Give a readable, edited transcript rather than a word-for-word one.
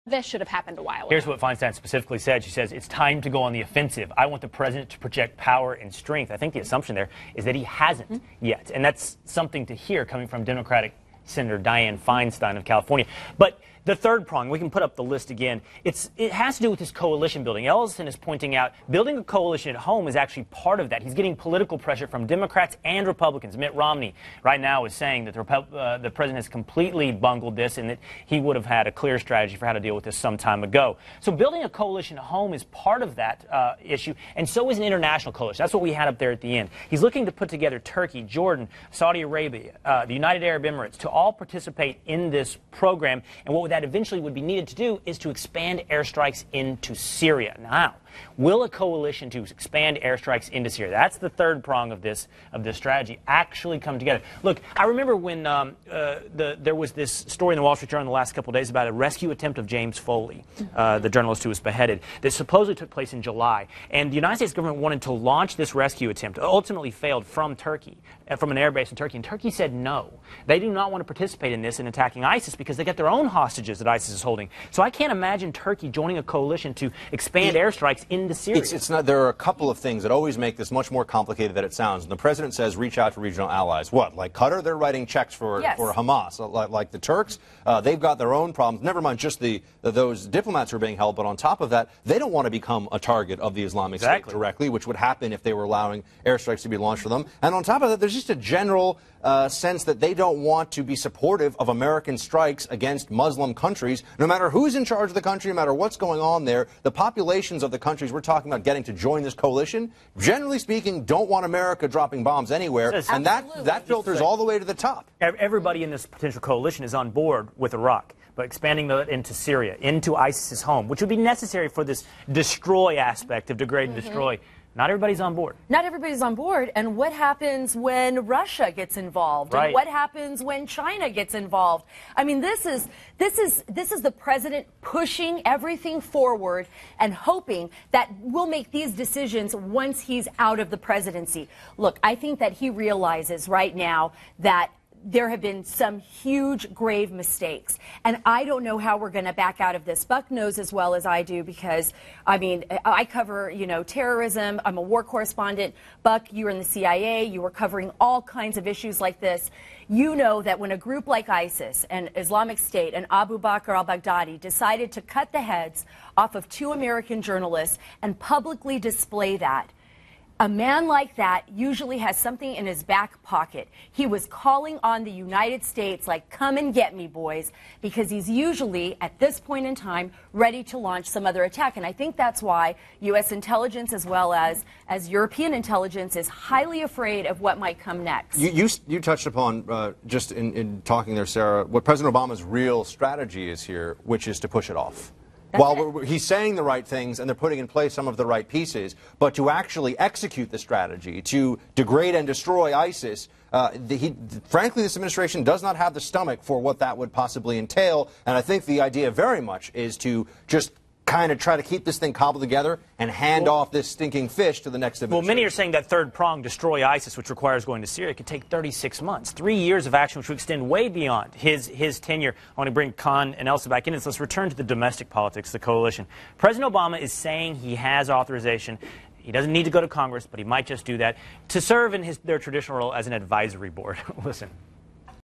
This should have happened a while ago. Here's what Feinstein specifically said. She says, it's time to go on the offensive. I want the president to project power and strength. I think the assumption there is that he hasn't yet. And that's something to hear coming from Democratic Senator Dianne Feinstein of California. But the third prong, we can put up the list again, it has to do with this coalition building. Ellison is pointing out building a coalition at home is actually part of that. He's getting political pressure from Democrats and Republicans. Mitt Romney right now is saying that the president has completely bungled this and that he would have had a clear strategy for how to deal with this some time ago. So building a coalition at home is part of that issue, and so is an international coalition. That's what we had up there at the end. He's looking to put together Turkey, Jordan, Saudi Arabia, the United Arab Emirates to all participate in this program, and what that eventually would be needed to do is to expand airstrikes into Syria. Now, will a coalition to expand airstrikes into Syria, that's the third prong of this strategy, actually come together? Look, I remember when there was this story in the Wall Street Journal in the last couple of days about a rescue attempt of James Foley, the journalist who was beheaded, that supposedly took place in July. And the United States government wanted to launch this rescue attempt, ultimately failed from Turkey, from an airbase in Turkey. And Turkey said no. They do not want to participate in this in attacking ISIS because they got their own hostages that ISIS is holding. So I can't imagine Turkey joining a coalition to expand airstrikes into Syria. It's not. There are a couple of things that always make this much more complicated than it sounds. And the president says reach out to regional allies. What, like Qatar? They're writing checks for Hamas. Like the Turks, they've got their own problems. Never mind just those diplomats who are being held, but on top of that, they don't want to become a target of the Islamic State directly, which would happen if they were allowing airstrikes to be launched for them. And on top of that, there's just a general sense that they don't want to be supportive of American strikes against Muslim countries, no matter who's in charge of the country, no matter what's going on there. The populations of the countries we're talking about getting to join this coalition, generally speaking, don't want America dropping bombs anywhere, and that filters all the way to the top. Everybody in this potential coalition is on board with Iraq, but expanding that into Syria, into ISIS's home, which would be necessary for this destroy aspect of degrade and destroy. Not everybody's on board. Not everybody's on board. And what happens when Russia gets involved? Right. And what happens when China gets involved? I mean, this is the president pushing everything forward and hoping that we'll make these decisions once he's out of the presidency. Look, I think that he realizes right now that there have been some huge, grave mistakes. And I don't know how we're going to back out of this. Buck knows as well as I do because, I mean, I cover, terrorism. I'm a war correspondent. Buck, you were in the CIA. You were covering all kinds of issues like this. You know that when a group like ISIS and Islamic State and Abu Bakr al-Baghdadi decided to cut the heads off of 2 American journalists and publicly display that, a man like that usually has something in his back pocket. He was calling on the United States like, come and get me, boys, because he's usually, at this point in time, ready to launch some other attack. And I think that's why U.S. intelligence as well as European intelligence is highly afraid of what might come next. You touched upon, just in talking there, Sarah, what President Obama's real strategy is here, which is to push it off. While he's saying the right things and they're putting in place some of the right pieces, but to actually execute the strategy, to degrade and destroy ISIS, frankly, this administration does not have the stomach for what that would possibly entail. And I think the idea very much is to just kind of try to keep this thing cobbled together and hand off this stinking fish to the next administration. Well, many are saying that third prong, destroy ISIS, which requires going to Syria, could take 36 months, 3 years of action, which would extend way beyond his tenure. I want to bring Khan and Elsa back in. So let's return to the domestic politics, the coalition. President Obama is saying he has authorization. He doesn't need to go to Congress, but he might just do that to serve in their traditional role as an advisory board. Listen.